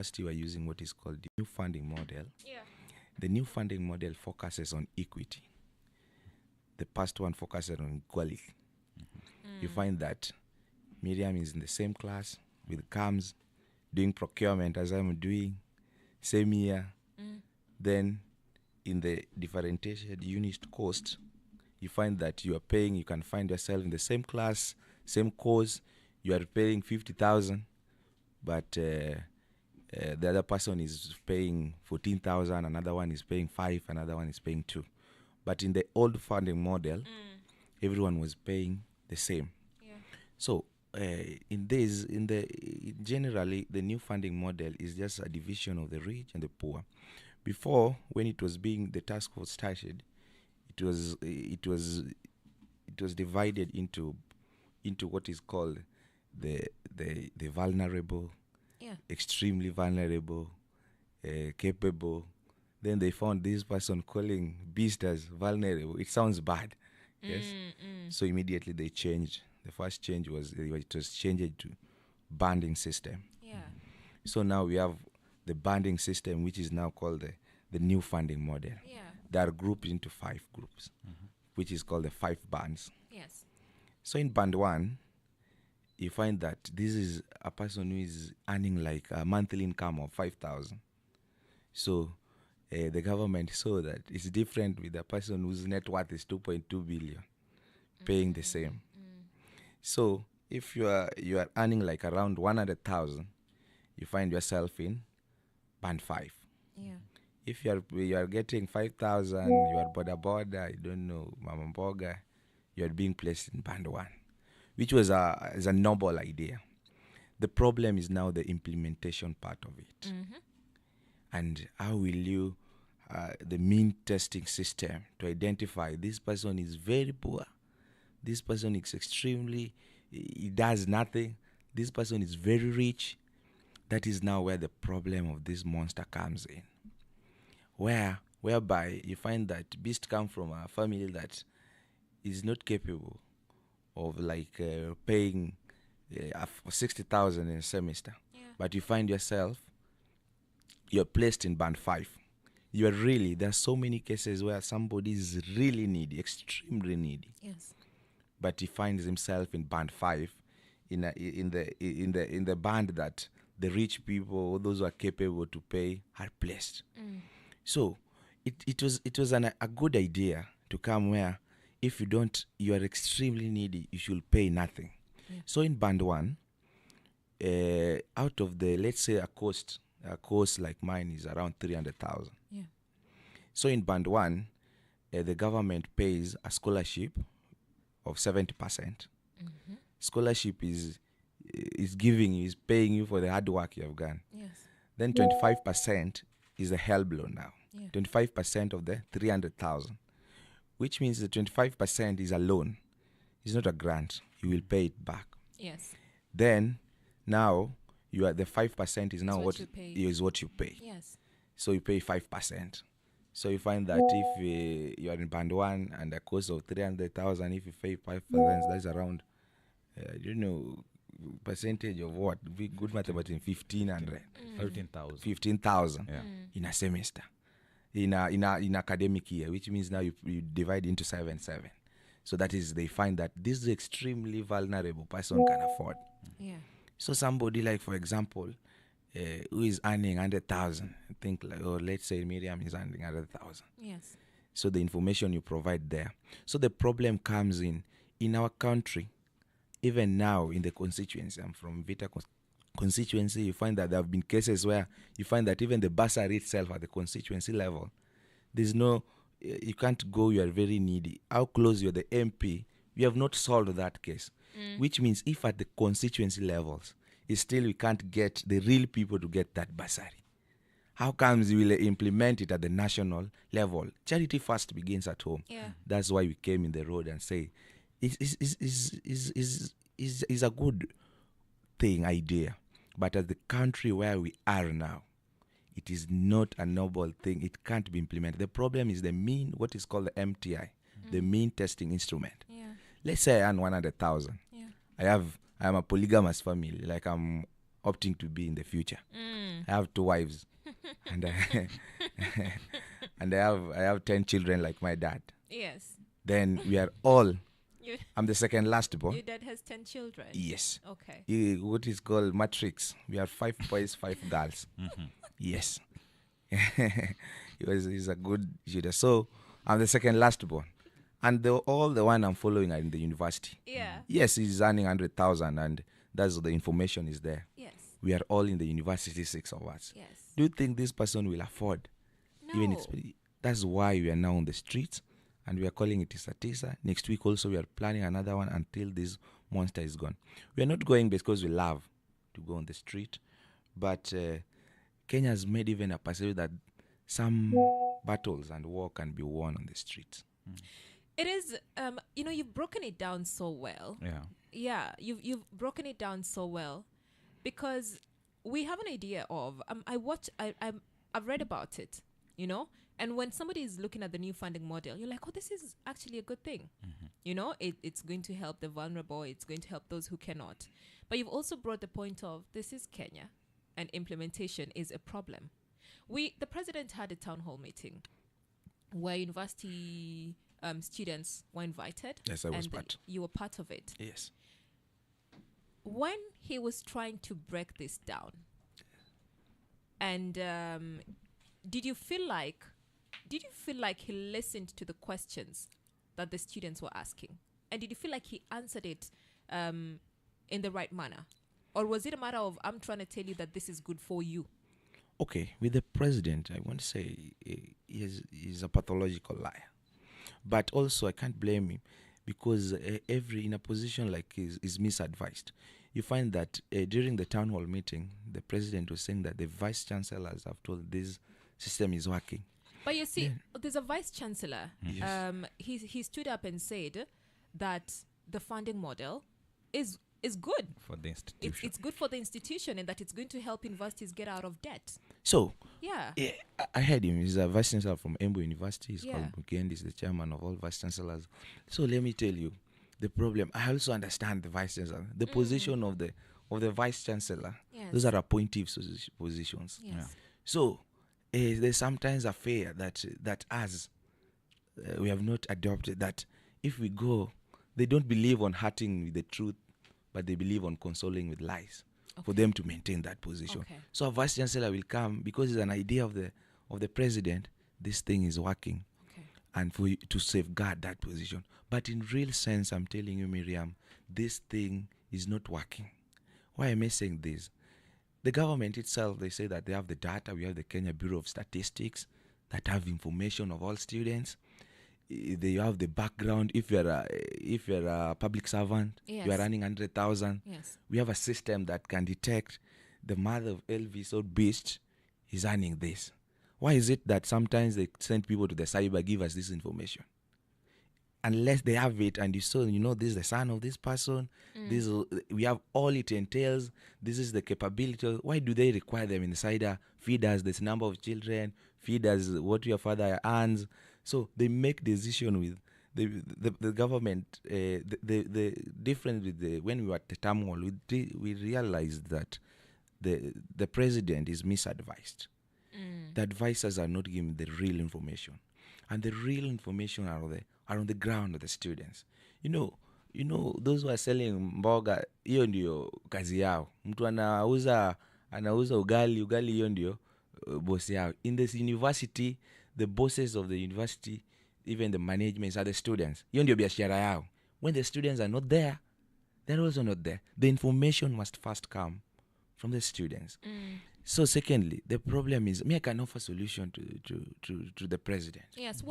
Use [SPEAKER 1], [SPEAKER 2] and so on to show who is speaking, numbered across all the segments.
[SPEAKER 1] university we're using what is called the new funding model.
[SPEAKER 2] Yeah.
[SPEAKER 1] The new funding model focuses on equity. The past one focuses on equality. You find that Miriam is in the same class with CAMS, doing procurement as I'm doing, same year. Then in the differentiated unit cost, you find that you are paying, you can find yourself in the same class, same course, you are paying 50,000, but the other person is paying 14,000, another one is paying 5, another one is paying 2. But in the old funding model, everyone was paying the same.
[SPEAKER 2] Yeah.
[SPEAKER 1] So generally, the new funding model is just a division of the rich and the poor. Before, when it was being the task force started, it was divided into what is called the vulnerable,
[SPEAKER 2] Yeah.
[SPEAKER 1] extremely vulnerable, capable. Then they found this person calling beast as vulnerable. It sounds bad, yes. So immediately they changed. The first change was it was changed to banding system.
[SPEAKER 2] Yeah.
[SPEAKER 1] So now we have the banding system, which is now called the new funding model.
[SPEAKER 2] Yeah.
[SPEAKER 1] They are grouped into 5 groups, which is called the 5 bands.
[SPEAKER 2] Yes.
[SPEAKER 1] So in band 1, you find that this is a person who is earning like a monthly income of 5,000. So the government saw that it's different with a person whose net worth is 2.2 billion, paying the same. So if you are earning like around 100,000, you find yourself in band 5.
[SPEAKER 2] Yeah.
[SPEAKER 1] If you are getting 5,000, you are boda, I don't know, mama mboga, you are being placed in band 1, which was is a noble idea. The problem is now the implementation part of it. And how will you, the mean testing system to identify this person is very poor, this person is extremely, he does nothing, this person is very rich. That is now where the problem of this monster comes in. Whereby you find that Beast come from a family that is not capable of like paying 60,000 in a semester.
[SPEAKER 2] Yeah.
[SPEAKER 1] But you find yourself, you're placed in band 5. There are so many cases where somebody is really needy, extremely needy,
[SPEAKER 2] Yes.
[SPEAKER 1] but he finds himself in band 5, in the band that the rich people, those who are capable to pay, are placed. So it was a good idea to come where if you are extremely needy, you should pay nothing.
[SPEAKER 2] Yeah.
[SPEAKER 1] So in band 1, out of the, let's say a course like mine is around 300,000.
[SPEAKER 2] Yeah.
[SPEAKER 1] So in band 1, the government pays a scholarship of 70%. Scholarship is paying you for the hard work you have done.
[SPEAKER 2] Yes.
[SPEAKER 1] Then 25% is a help loan now.
[SPEAKER 2] Yeah.
[SPEAKER 1] 25% of the 300,000, which means the 25% is a loan. It's not a grant. You will pay it back.
[SPEAKER 2] Yes.
[SPEAKER 1] Then now the 5% is now
[SPEAKER 2] what you pay.
[SPEAKER 1] is what you pay.
[SPEAKER 2] Yes.
[SPEAKER 1] So you pay 5%. So you find that if you are in band 1 and a cost of 300,000, if you pay 5%, that's around, percentage of what? Good mathematics, 1,500.
[SPEAKER 3] 15,000.
[SPEAKER 1] 15,000
[SPEAKER 3] Yeah.
[SPEAKER 1] in a semester, in academic year, which means now you divide into 7. So that is, they find that this extremely vulnerable person can afford.
[SPEAKER 2] Yeah.
[SPEAKER 1] So somebody like, for example, who is earning 100,000, I think, or let's say Miriam is earning 100,000.
[SPEAKER 2] Yes.
[SPEAKER 1] So the information you provide there. So the problem comes in our country, even now in the constituency. I'm from Vita constituency. You find that there have been cases where you find that even the bursary itself at the constituency level, there's no, you can't go, you are very needy. How close you're the MP, we have not solved that case. Which means if at the constituency levels, still we can't get the real people to get that bursary. How comes we will implement it at the national level? Charity first begins at home.
[SPEAKER 2] Yeah.
[SPEAKER 1] That's why we came in the road and say, is a good idea. But at the country where we are now, it is not a noble thing. It can't be implemented. The problem is what is called the MTI, the mean testing instrument.
[SPEAKER 2] Yeah.
[SPEAKER 1] Let's say I earn 100,000.
[SPEAKER 2] Yeah.
[SPEAKER 1] I am a polygamous family. Like I'm opting to be in the future. I have 2 wives, and and I have 10 children like my dad.
[SPEAKER 2] Yes.
[SPEAKER 1] Then we are all.
[SPEAKER 2] You,
[SPEAKER 1] I'm the second last born.
[SPEAKER 2] your dad has 10 children.
[SPEAKER 1] Yes.
[SPEAKER 2] Okay.
[SPEAKER 1] What is called matrix. We are 5 boys, 5 girls. Yes. He's a good shooter. So I'm the second last born. And all the one I'm following are in the university.
[SPEAKER 2] Yeah.
[SPEAKER 1] Yes, he's earning 100,000 and that's the information is there.
[SPEAKER 2] Yes.
[SPEAKER 1] We are all in the university, 6 of us.
[SPEAKER 2] Yes.
[SPEAKER 1] Do you think this person will afford?
[SPEAKER 2] No.
[SPEAKER 1] That's why we are now on the streets and we are calling it Tisa. Next week also we are planning another one until this monster is gone. We are not going because we love to go on the street, but Kenya has made even a perception that some battles and war can be won on the streets.
[SPEAKER 2] It is, you've broken it down so well.
[SPEAKER 3] Yeah.
[SPEAKER 2] Yeah, you've broken it down so well, because we have an idea of I've read about it, and when somebody is looking at the new funding model, you're like, oh, this is actually a good thing. It's going to help the vulnerable, it's going to help those who cannot. But you've also brought the point of this is Kenya and implementation is a problem. The president had a town hall meeting where university students were invited.
[SPEAKER 1] Yes, I was part.
[SPEAKER 2] You were part of it.
[SPEAKER 1] Yes.
[SPEAKER 2] When he was trying to break this down, and did you feel like he listened to the questions that the students were asking, and did you feel like he answered it in the right manner, or was it a matter of I'm trying to tell you that this is good for you?
[SPEAKER 1] Okay, with the president, I want to say he's a pathological liar. But also, I can't blame him because in a position like is misadvised. You find that during the town hall meeting, the president was saying that the vice chancellors have told this system is working.
[SPEAKER 2] But you see, there's a vice chancellor.
[SPEAKER 1] Yes.
[SPEAKER 2] He stood up and said that the funding model is good
[SPEAKER 3] For the institution.
[SPEAKER 2] It's good for the institution, and that it's going to help universities get out of debt.
[SPEAKER 1] So,
[SPEAKER 2] Yeah.
[SPEAKER 1] I heard him. He's a vice chancellor from Embu University. He's
[SPEAKER 2] Yeah.
[SPEAKER 1] called Mukendi. He's the chairman of all vice chancellors. So let me tell you the problem. I also understand the vice chancellor. The position of the vice chancellor.
[SPEAKER 2] Yes.
[SPEAKER 1] Those are appointive positions.
[SPEAKER 2] Yes.
[SPEAKER 3] Yeah.
[SPEAKER 1] So there's sometimes a fear that as we have not adopted that if we go, they don't believe on hurting with the truth, but they believe on consoling with lies for them to maintain that position.
[SPEAKER 2] Okay.
[SPEAKER 1] So a vice chancellor will come because it's an idea of the president. This thing is working,
[SPEAKER 2] Okay.
[SPEAKER 1] and for you to safeguard that position. But in real sense, I'm telling you, Miriam, this thing is not working. Why am I saying this? The government itself, they say that they have the data. We have the Kenya Bureau of Statistics that have information of all students. They have the background. If you're a public servant,
[SPEAKER 2] Yes.
[SPEAKER 1] you are earning 100,000.
[SPEAKER 2] Yes.
[SPEAKER 1] We have a system that can detect the mother of Elvis or Beast is earning this. Why is it that sometimes they send people to the cyber, give us this information? Unless they have it and this is the son of this person, we have all it entails, this is the capability. Why do they require them inside feed us this number of children, feed us what your father earns? So they make decision with the government. The difference with when we were at the turmoil, we realized that the president is misadvised. The advisors are not giving the real information, and the real information are on the ground of the students. You know those who are selling mboga, hiyo ndio kazi yao. Mtu anauza ugali, hiyo ndio boss yao. In this university, the bosses of the university, even the managements, are the students. Hiyo ndio biashara yao. When the students are not there, they're also not there. The information must first come from the students. So secondly, the problem is, I can offer solution to the president.
[SPEAKER 2] Yes.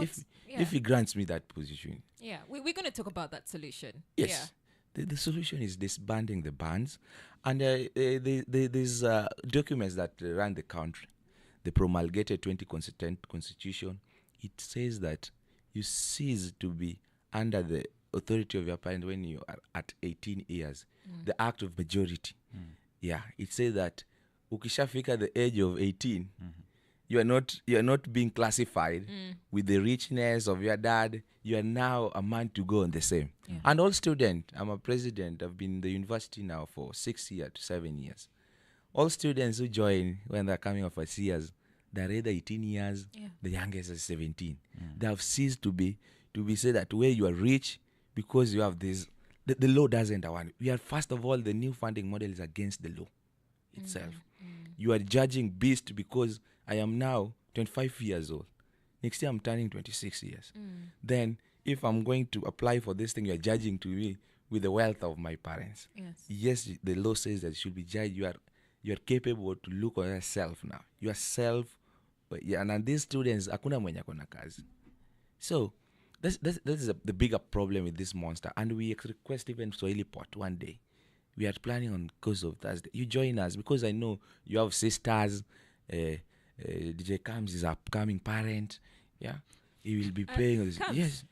[SPEAKER 1] If he grants me that position.
[SPEAKER 2] Yeah. We're going to talk about that solution.
[SPEAKER 1] Yes.
[SPEAKER 2] Yeah.
[SPEAKER 1] The solution is disbanding the bands. And there's documents that run the country. The promulgated 2010 constitution, it says that you cease to be under the authority of your parent when you are at 18 years. The act of majority. Yeah, it says that ukishafika the age of 18, you are not being classified with the richness of your dad. You are now a man to go on the same.
[SPEAKER 2] Yeah.
[SPEAKER 1] And all students, I'm a president, I've been in the university now for 6 years to 7 years. All students who join when they're coming off as years, they're either 18 years, the youngest is 17. They have ceased to be said that where you are rich because you have this. The law doesn't want it. We are, first of all, the new funding model is against the law itself. You are judging beast because I am now 25 years old. Next year I'm turning 26 years. Then if I'm going to apply for this thing, you're judging to me with the wealth of my parents. Yes, the law says that you should be judged. You are capable to look on yourself now. You are self. And these students, hakuna mwenye akona kazi. So this is the bigger problem with this monster. And we request even Swahili Pot one day. We are planning on course of Thursday. You join us because I know you have sisters. DJ Kams is upcoming parent. Yeah. He will be paying this. Yes.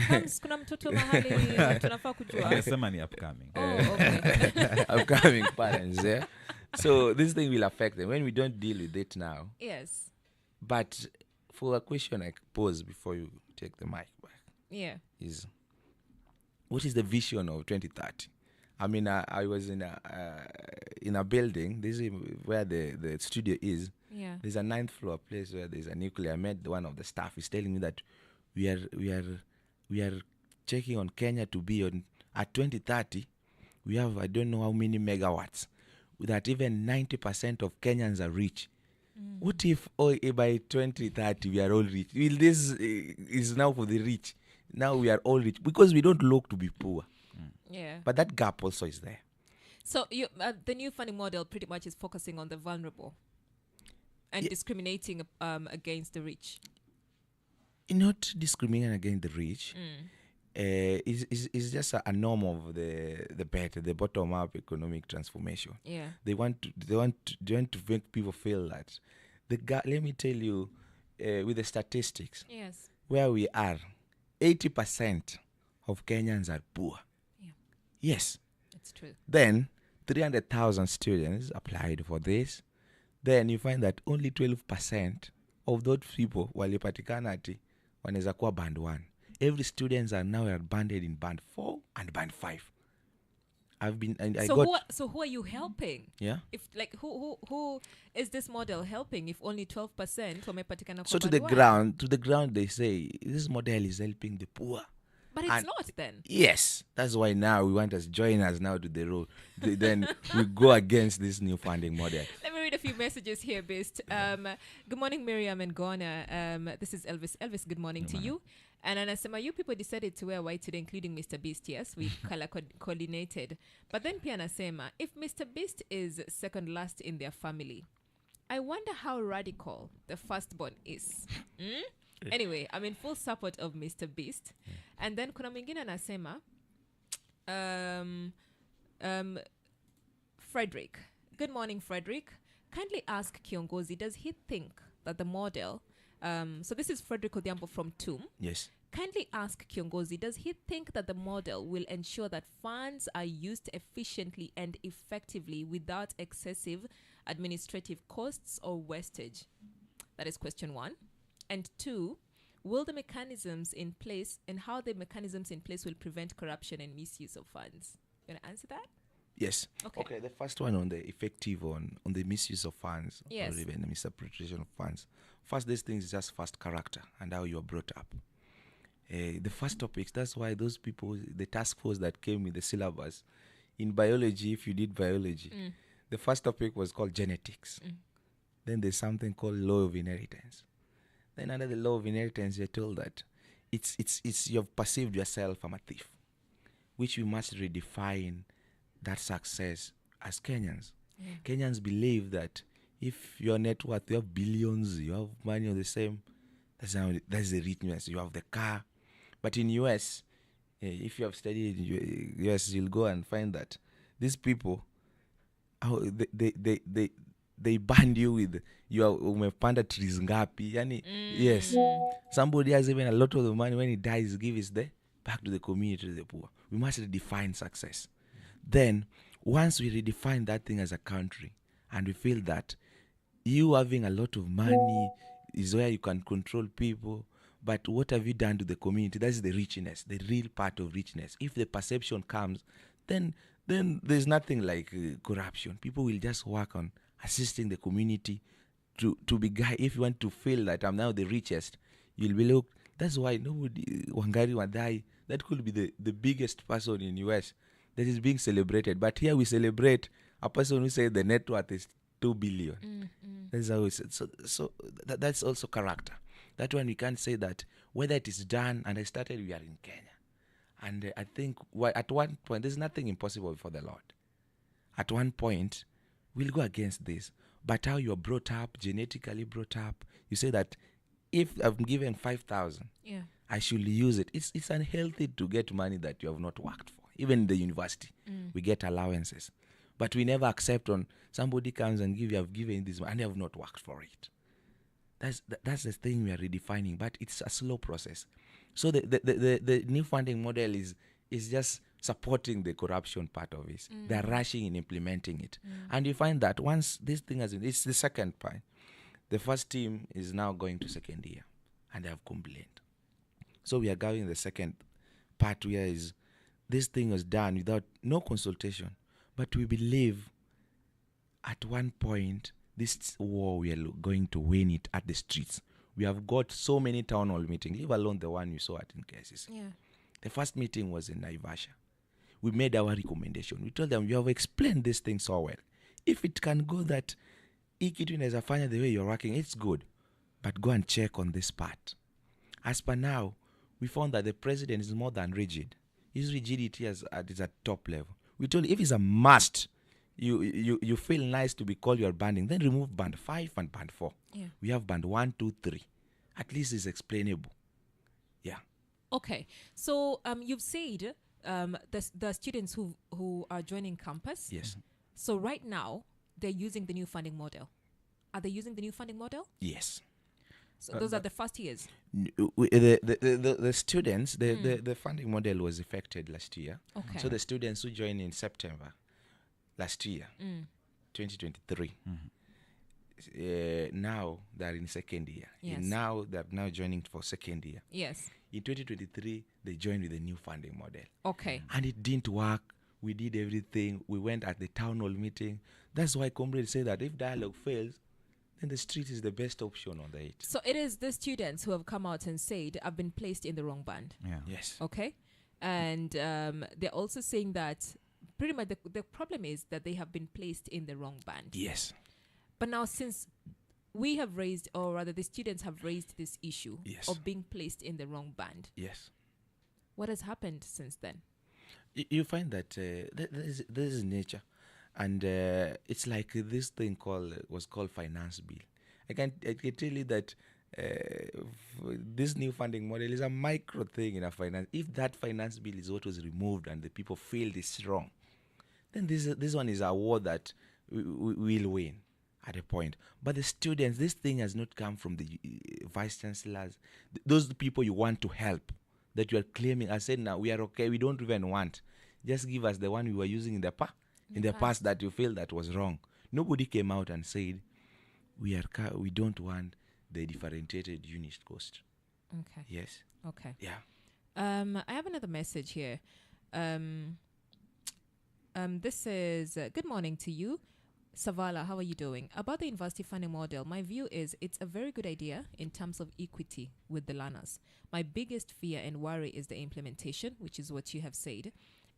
[SPEAKER 2] Kams, kuna mtoto mahali tunafaa kujua.
[SPEAKER 3] Nasema ni upcoming.
[SPEAKER 2] Okay.
[SPEAKER 1] Upcoming parents, yeah. So this thing will affect them when we don't deal with it now.
[SPEAKER 2] Yes.
[SPEAKER 1] But for a question I pose before you take the mic back.
[SPEAKER 2] Yeah.
[SPEAKER 1] Is what is the vision of 2030? I mean, I was in a building. This is where the studio is.
[SPEAKER 2] Yeah.
[SPEAKER 1] There's a 9th floor place where there's a nuclear. I met one of the staff. He's telling me that we are checking on Kenya to be on at 2030. We have I don't know how many megawatts. That even 90% of Kenyans are rich. What if by 2030 we are all rich? Will this is now for the rich? Now we are all rich because we don't look to be poor.
[SPEAKER 2] Yeah.
[SPEAKER 1] But that gap also is there.
[SPEAKER 2] So the new funding model pretty much is focusing on the vulnerable and discriminating against the rich.
[SPEAKER 1] Not discriminating against the rich. Is just a norm of the bottom up economic transformation.
[SPEAKER 2] Yeah.
[SPEAKER 1] They want to make people feel that let me tell you, with the statistics,
[SPEAKER 2] Yes.
[SPEAKER 1] where we are, 80% of Kenyans are poor.
[SPEAKER 2] Yeah.
[SPEAKER 1] Yes.
[SPEAKER 2] That's true.
[SPEAKER 1] Then 300,000 students applied for this. Then you find that only 12% of those people walipatikana ati wanaweza kuwa band 1. Every students are now banded in band 4 and band 5.
[SPEAKER 2] So who are you helping?
[SPEAKER 1] Yeah.
[SPEAKER 2] If like who is this model helping if only 12% wamepatikana
[SPEAKER 1] So
[SPEAKER 2] kwa
[SPEAKER 1] to
[SPEAKER 2] band
[SPEAKER 1] the ground they say this model is helping the poor.
[SPEAKER 2] But it's not then.
[SPEAKER 1] Yes, that's why now we want us join us now to the road. Then we go against this new funding model.
[SPEAKER 2] Let me read a few messages here, Beast. Good morning, Miriam and Gona. This is Elvis. Elvis, good morning to you. And anasema, you people decided to wear white today, including Mr. Beast. Yes, we color coordinated. But then pia anasema, if Mr. Beast is second last in their family, I wonder how radical the firstborn is. Anyway, I'm in full support of Mr. Beast. And then kuna mwingine anasema, Frederick. Good morning, Frederick. Kindly ask Kiongozi, does he think that the model, so this is Frederick Odhiambo from TUM.
[SPEAKER 1] Yes.
[SPEAKER 2] Kindly ask Kiongozi, does he think that the model will ensure that funds are used efficiently and effectively without excessive administrative costs or wastage? That is question 1. And 2, will the mechanisms in place and how the mechanisms in place will prevent corruption and misuse of funds? You want to answer that?
[SPEAKER 1] Yes. Okay. The first one on the effective on the misuse of funds,
[SPEAKER 2] yes,
[SPEAKER 1] or even the misappropriation of funds. First, this thing is just first character and how you are brought up. The first topics, that's why those people, the task force that came with the syllabus, in biology, if you did biology, the first topic was called genetics. Then there's something called law of inheritance. Then under the law of inheritance, you're told that it's you've perceived yourself as a thief, which we must redefine that success as Kenyans. Kenyans believe that if your net worth, you have billions, you have money on the same, that's the richness. You have the car. But in US, if you have studied in US, you'll go and find that these people, they band you with umepanda trees ngapi. Yani, yes. Somebody has even a lot of the money. When he dies, give his back to the community, to the poor. We must redefine success. Then, once we redefine that thing as a country, and we feel that you having a lot of money is where you can control people, but what have you done to the community? That's the richness, the real part of richness. If the perception comes, then then there's nothing like corruption. People will just work on assisting the community to be guy. If you want to feel that I'm now the richest, you'll be looked. That's why nobody, Wangari Maathai, that could be the biggest person in US that is being celebrated. But here we celebrate a person who said the net worth is 2 billion. That's how it's that's also character. That one we can't say that whether it is done. And I started, we are in Kenya. And I think at one point, there's nothing impossible for the Lord. At one point, we'll go against this. But how you're brought up, genetically brought up, you say that if I'm given 5,000, I should use it. It's unhealthy to get money that you have not worked for. Even in the university, we get allowances. But we never accept on somebody comes and you have given this and you have not worked for it. That's the thing we are redefining, but it's a slow process. So the new funding model is just supporting the corruption part of it. They're rushing in implementing it. And you find that once this thing it's the second part. The first team is now going to second year and they have complained. So we are going the second part where is this thing was done without no consultation. But we believe at one point this war we are going to win it at the streets. We have got so many town hall meetings, leave alone the one you saw at KCC. The first meeting was in Naivasha. We made our recommendation. We told them, you have explained this thing so well. If it can go that kitu inaweza fanya the way you're working, it's good. But go and check on this part. As per now, we found that the president is more than rigid. His rigidity is at top level. We told you, if it's a must, you feel nice to be called you're banding, then remove band 5 and band 4. We have band 1, 2, 3. At least it's explainable. Yeah.
[SPEAKER 2] Okay. So you've said the students who are joining campus.
[SPEAKER 1] Yes.
[SPEAKER 2] So right now, they're using the new funding model. Are they using the new funding model?
[SPEAKER 1] Yes.
[SPEAKER 2] So those are the first years.
[SPEAKER 1] The students, the funding model was effected last year.
[SPEAKER 2] Okay.
[SPEAKER 1] So the students who joined in September last year, 2023, now they're in second year.
[SPEAKER 2] Yes.
[SPEAKER 1] Now they're now joining for second year.
[SPEAKER 2] Yes.
[SPEAKER 1] In 2023, they joined with the new funding model.
[SPEAKER 2] Okay.
[SPEAKER 1] And it didn't work. We did everything. We went at the town hall meeting. That's why comrades say that if dialogue fails, then the street is the best option on the it.
[SPEAKER 2] So it is the students who have come out and said, I've been placed in the wrong band.
[SPEAKER 3] Yeah.
[SPEAKER 1] Yes.
[SPEAKER 2] Okay. And they're also saying that pretty much the problem is that they have been placed in the wrong band.
[SPEAKER 1] Yes.
[SPEAKER 2] But now since we have raised, or rather the students have raised this issue of being placed in the wrong band.
[SPEAKER 1] Yes.
[SPEAKER 2] What has happened since then?
[SPEAKER 1] You find that this is nature. And it's like this thing was called finance bill. I can tell you that this new funding model is a micro thing in a finance. If that finance bill is what was removed and the people feel it's wrong, then this one is a war that we will win at a point. But the students, this thing has not come from the vice chancellors, those people you want to help, that you are claiming. I said, now we are okay, we don't even want. Just give us the one we were using in the past that you feel that was wrong. Nobody came out and said, we don't want the differentiated unit cost.
[SPEAKER 2] Okay.
[SPEAKER 1] Yes.
[SPEAKER 2] Okay.
[SPEAKER 1] Yeah.
[SPEAKER 2] I have another message here. This is, good morning to you. Savala, how are you doing? About the university funding model, my view is it's a very good idea in terms of equity with the learners. My biggest fear and worry is the implementation, which is what you have said.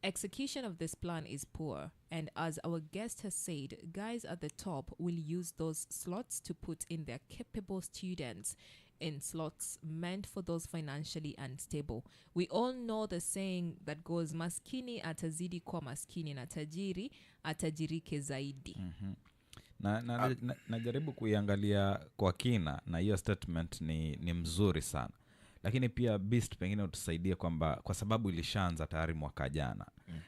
[SPEAKER 2] Execution of this plan is poor, and as our guest has said, guys at the top will use those slots to put in their capable students in slots meant for those financially unstable. We all know the saying that goes, maskini atazidi kwa maskini na tajiri atajirike zaidi.
[SPEAKER 3] Najaribu kuiangalia kwa kina, na hiyo statement ni mzuri sana. Lakini pia Beast pengine utusaidie kwamba kwa sababu ilishaanza tayari mwaka jana.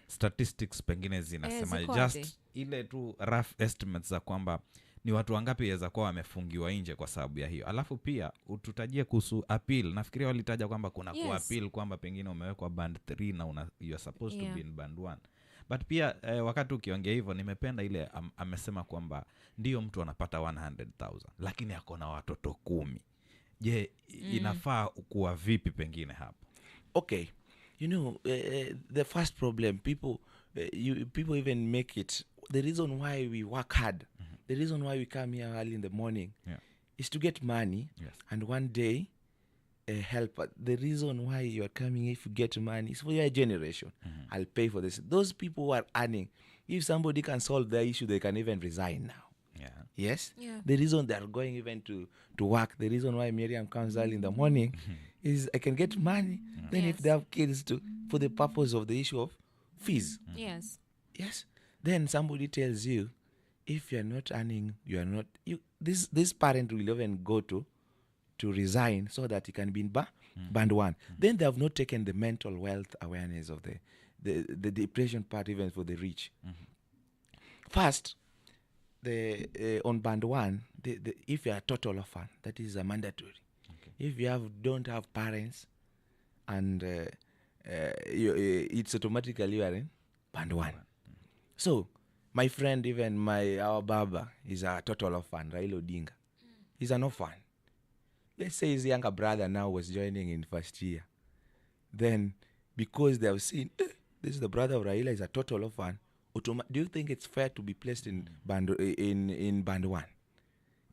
[SPEAKER 3] Statistics pengine zinasema just ile tu rough estimates za kwamba ni watu wangapi waweza kuwa wamefungiwa nje kwa sababu ya hiyo. Alafu pia ututajie kuhusu appeal. Nafikiria walitaja kwamba kuna ku appeal kwamba pengine umewekwa band 3 na you are supposed to be in band 1. But pia wakati ukiongea hivyo nimependa ile amesema kwamba ndio mtu anapata 100,000 lakini ako na watoto 10. Je, inafaa kuwa vipi pengine hapo?
[SPEAKER 1] Okay. You know, the first problem, people, you people even make it. The reason why we work hard, the reason why we come here early in the morning, is to get money, and one day help. But the reason why you are coming, if you get money, is for your generation. I'll pay for this. Those people who are earning, if somebody can solve their issue, they can even resign now. Yes?
[SPEAKER 2] Yeah.
[SPEAKER 1] The reason they are going even to work, the reason why Miriam comes early in the morning is I can get money. Then if they have kids for the purpose of the issue of fees.
[SPEAKER 2] Yes.
[SPEAKER 1] Yes. Then somebody tells you, if you're not earning, you are not, this parent will even go to resign so that he can be in band one. Then they have not taken the mental wealth awareness of the depression part even for the rich. First, on band one, if you are a total orphan, that is a mandatory. If you don't have parents, and it's automatically you are in band one. So my friend, even our Baba, is a total orphan. Raila Odinga, he's an orphan. Let's say his younger brother now was joining in first year. Then, because they have seen this is the brother of Raila, is a total orphan. Do you think it's fair to be placed in band one?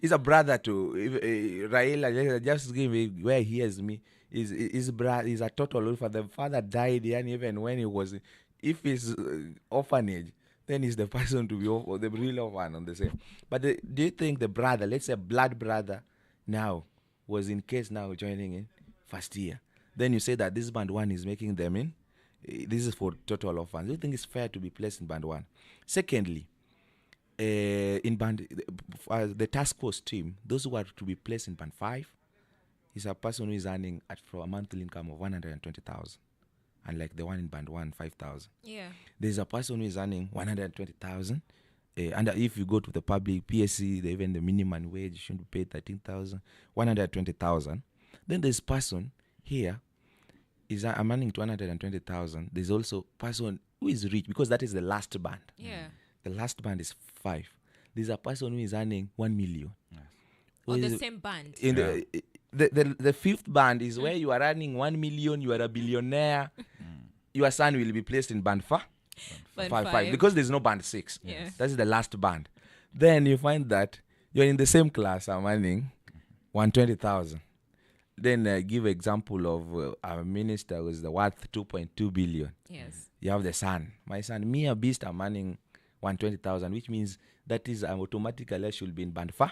[SPEAKER 1] He's a brother to Raila. Just give me where he hears me. His brother is a total orphan. The father died, and even when he was, if he's orphanage, then he's the person to be the real orphan on the same. But do you think the brother, let's say blood brother, now was in case now joining in first year? Then you say that this band one is making them in. This is for total orphans. Do you think it's fair to be placed in band one? Secondly, in band the task force team, those who are to be placed in band 5 is a person who is earning for a monthly income of 120,000, and like the one in band 1, 5,000.
[SPEAKER 2] Yeah.
[SPEAKER 1] There's a person who is earning 120,000, and if you go to the public PSC, even the minimum wage should be paid 13,000, 120,000. Then there's person here. I'm earning 220,000. There's also person who is rich, because that is the last band.
[SPEAKER 2] Yeah.
[SPEAKER 1] The last band is 5. There's a person who is earning 1 million.
[SPEAKER 2] On the same band.
[SPEAKER 1] In the fifth band is where you are earning 1 million. You are a billionaire. Your son will be placed in band 5, because there's no band 6.
[SPEAKER 2] Yeah.
[SPEAKER 1] That is the last band. Then you find that you're in the same class. I'm earning 120,000. Then give example of a minister who is worth 2.2 billion.
[SPEAKER 2] Yes.
[SPEAKER 1] You have the son. My son, me a beast, I'm earning 120,000, which means that is automatically I should be in band 5.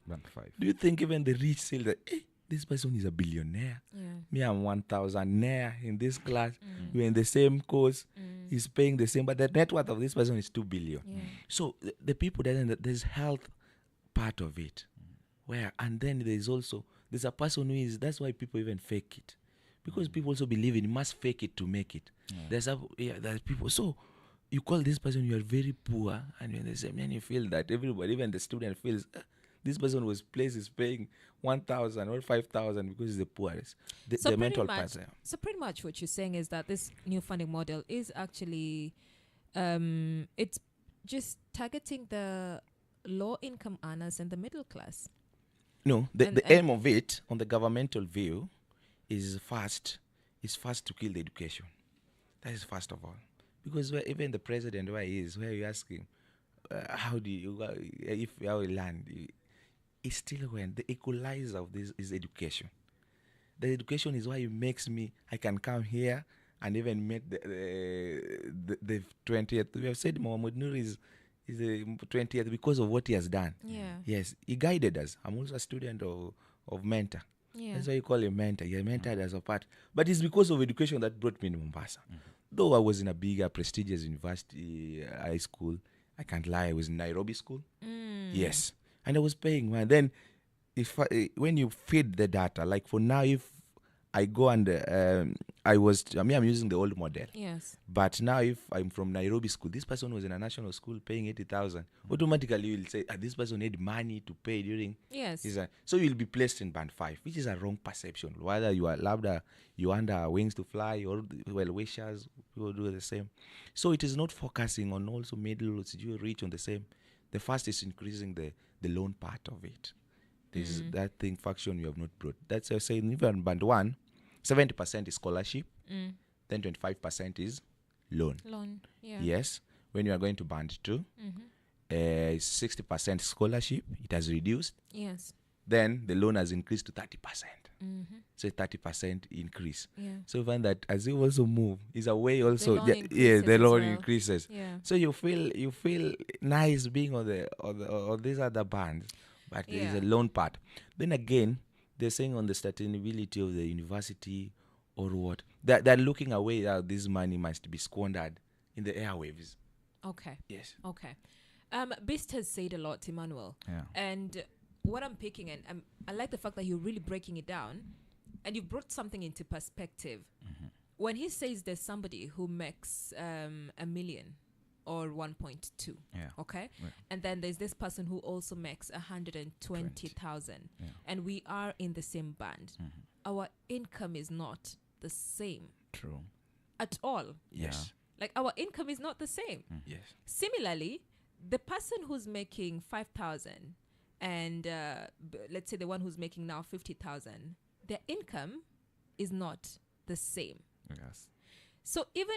[SPEAKER 3] Band 5.
[SPEAKER 1] Do you think even the rich say that, this person is a billionaire?
[SPEAKER 2] Yeah.
[SPEAKER 1] Me, I'm 1,000-naire in this class. We're in the same course. He's paying the same, but the net worth of this person is 2 billion.
[SPEAKER 2] Yeah.
[SPEAKER 1] So the people, there's health part of it. And then there's a person who is, that's why people even fake it. Because people also believe you must fake it to make it. There's people. So you call this person, you are very poor, and when they say, man, you feel that everybody, even the student feels, this person was placed is paying 1,000 or 5,000 because he's the poorest. The mental part.
[SPEAKER 2] So pretty much what you're saying is that this new funding model is actually, it's just targeting the low income earners and the middle class.
[SPEAKER 1] No, the aim of it, on the governmental view, is first to kill the education. That is first of all. Because even the president, where he is, where you ask him, how you land, it's still when the equalizer of this is education. The education is why it makes me, I can come here and even make the 20th. We have said Mohamed Noor is the 20th because of what he has done.
[SPEAKER 2] Yeah.
[SPEAKER 1] Yes, he guided us. I'm also a student of mentor.
[SPEAKER 2] Yeah.
[SPEAKER 1] That's why you call him mentor. He mentored as a part. But it's because of education that brought me in Mombasa. Though I was in a bigger, prestigious university, high school, I can't lie, I was in Nairobi school. Yes. And I was paying. And then when you feed the data, like for now, if I go and I'm using the old model.
[SPEAKER 2] Yes.
[SPEAKER 1] But now if I'm from Nairobi school, this person was in a national school paying 80,000, automatically you will say, this person need money to pay during.
[SPEAKER 2] Yes.
[SPEAKER 1] So you will be placed in band 5, which is a wrong perception. Whether you are lambda, you under wings to fly, or well-wishers, people do the same. So it is not focusing on also middle, you reach on the same. The first is increasing the loan part of it. This is that thing faction you have not brought. That's why I say even band 1, 70% is scholarship, then 25% is loan.
[SPEAKER 2] Yeah.
[SPEAKER 1] Yes. When you are going to band 2, 60% scholarship, it has reduced.
[SPEAKER 2] Yes.
[SPEAKER 1] Then the loan has increased to 30%. So 30% increase.
[SPEAKER 2] Yeah.
[SPEAKER 1] So you find that as you also move, is a way also.
[SPEAKER 2] loan
[SPEAKER 1] The
[SPEAKER 2] increases
[SPEAKER 1] loan
[SPEAKER 2] as well.
[SPEAKER 1] increases.
[SPEAKER 2] Yeah.
[SPEAKER 1] So you feel nice being on these other bands, but there is a loan part. Then again, they're saying on the sustainability of the university or what, they're looking away how this money must be squandered in the airwaves.
[SPEAKER 2] Okay.
[SPEAKER 1] Yes.
[SPEAKER 2] Okay. Beast has said a lot, Emmanuel.
[SPEAKER 3] Yeah.
[SPEAKER 2] And what I'm picking, and I like the fact that you're really breaking it down, and you brought something into perspective. When he says there's somebody who makes $1 million or 1.2, okay, and then there's this person who also makes 120,000, and we are in the same band. Our income is not the same.
[SPEAKER 3] True.
[SPEAKER 2] At all.
[SPEAKER 1] Yes.
[SPEAKER 2] Like our income is not the same.
[SPEAKER 1] Yes.
[SPEAKER 2] Similarly, the person who's making 5,000 and let's say the one who's making now 50,000, their income is not the same.
[SPEAKER 3] Yes.
[SPEAKER 2] So even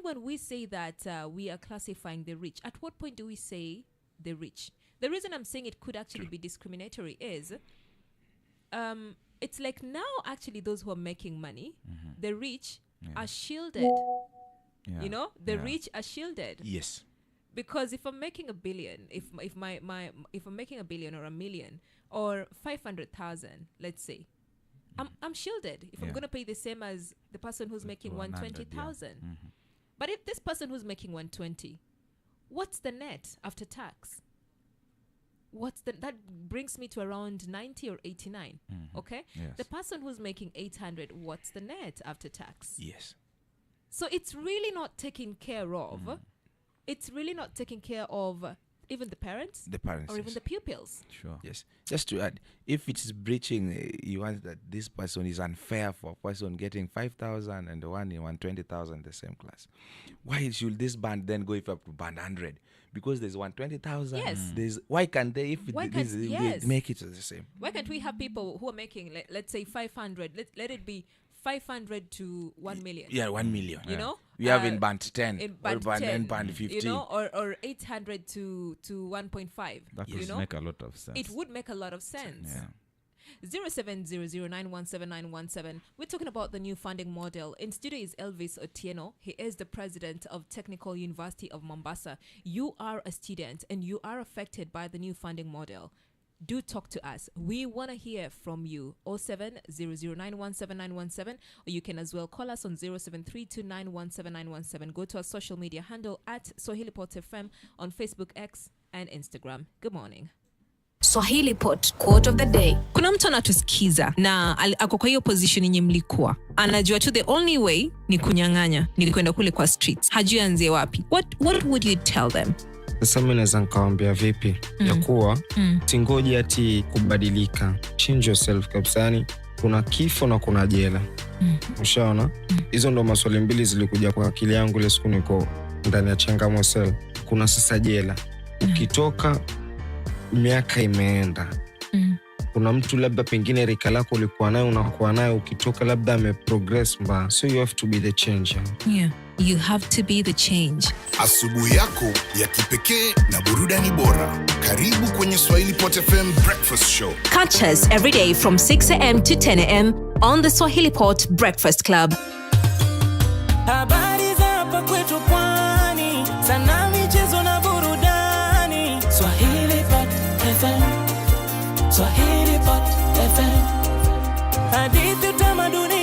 [SPEAKER 2] when we say that we are classifying the rich, at what point do we say the rich? The reason I'm saying it could actually be discriminatory is it's like now actually those who are making money, the rich are shielded.
[SPEAKER 3] Yeah.
[SPEAKER 2] You know, the rich are shielded.
[SPEAKER 1] Yes.
[SPEAKER 2] Because if I'm making $1 billion, if I'm making $1 billion or $1 million or 500,000, let's say, I'm shielded. If I'm gonna pay the same as the person who's making 120,000, but if this person who's making 120, what's the net after tax? That brings me to around 90 or 89. Okay,
[SPEAKER 3] Yes.
[SPEAKER 2] the person who's making 800, what's the net after tax?
[SPEAKER 1] Yes.
[SPEAKER 2] So it's really not taken care of. It's really not taking care of even the parents, or even
[SPEAKER 1] yes.
[SPEAKER 2] the pupils.
[SPEAKER 3] Sure.
[SPEAKER 1] Yes. Just to add, if it is breaching, you want that this person is unfair for a person getting 5,000 and the one in 120,000 in the same class. Why should this band then go up to band 100? Because there's 120,000.
[SPEAKER 2] Yes.
[SPEAKER 1] Why can't they? If
[SPEAKER 2] Why
[SPEAKER 1] it,
[SPEAKER 2] can't-
[SPEAKER 1] this,
[SPEAKER 2] yes.
[SPEAKER 1] make it the same?
[SPEAKER 2] Why can't we have people who are making, let's say 500, let it be 500 to 1 million.
[SPEAKER 1] Yeah, 1 million.
[SPEAKER 2] You know?
[SPEAKER 1] We have in band 10.
[SPEAKER 2] In band
[SPEAKER 1] or
[SPEAKER 2] 10,
[SPEAKER 1] band 15.
[SPEAKER 2] You know, or 800 to 1.5.
[SPEAKER 3] That
[SPEAKER 2] you
[SPEAKER 3] would
[SPEAKER 2] know?
[SPEAKER 3] make a lot of sense.
[SPEAKER 2] It would make a lot of sense.
[SPEAKER 3] Yeah.
[SPEAKER 2] 0700917917. We're talking about the new funding model. In studio is Elvis Otieno. He is the president of Technical University of Mombasa. You are a student and you are affected by the new funding model. Do talk to us. We want to hear from you. 0700917917, or you can as well call us on 0732917917. Go to our social media handle at Swahili Pot FM on Facebook, X, and Instagram. Good morning.
[SPEAKER 4] Swahili Pot quote of the day.
[SPEAKER 2] Kuna mtu anatusikiza na ako kwa hiyo position yenye mlikuwa. Anajua tu the only way ni kunyang'anya, ni kwenda kule kwa streets. Hajui anzie wapi. What would you tell them?
[SPEAKER 5] Sasa mimi naweza nikawaambia vipi ya kuwa singoji ati kubadilika. Change yourself kabisa. Yani kuna kifo na kuna jela. Ushaona? Hizo ndo maswali mbili zilikuja kwa akili yangu ile siku niko ndani ya Changamwe Cell. Kuna sasa jela. Ukitoka miaka imeenda. Kuna mtu labda pengine rika lako ulikuwa nayo unakuwa nayo, ukitoka labda ameprogress mbaya. So you have to be the changer.
[SPEAKER 2] Yeah. You have to be the change.
[SPEAKER 6] Asubuhi yako ya kipekee na burudani bora. Karibu kwenye Swahili Pot FM Breakfast Show.
[SPEAKER 4] Catch us every day from 6 a.m. to 10 a.m. on the Swahili Pot Breakfast Club.
[SPEAKER 7] Habari za hapa kwetu pwani, sana michezo na burudani. Swahili Pot FM, Swahili Pot FM. Hadithi utamaduni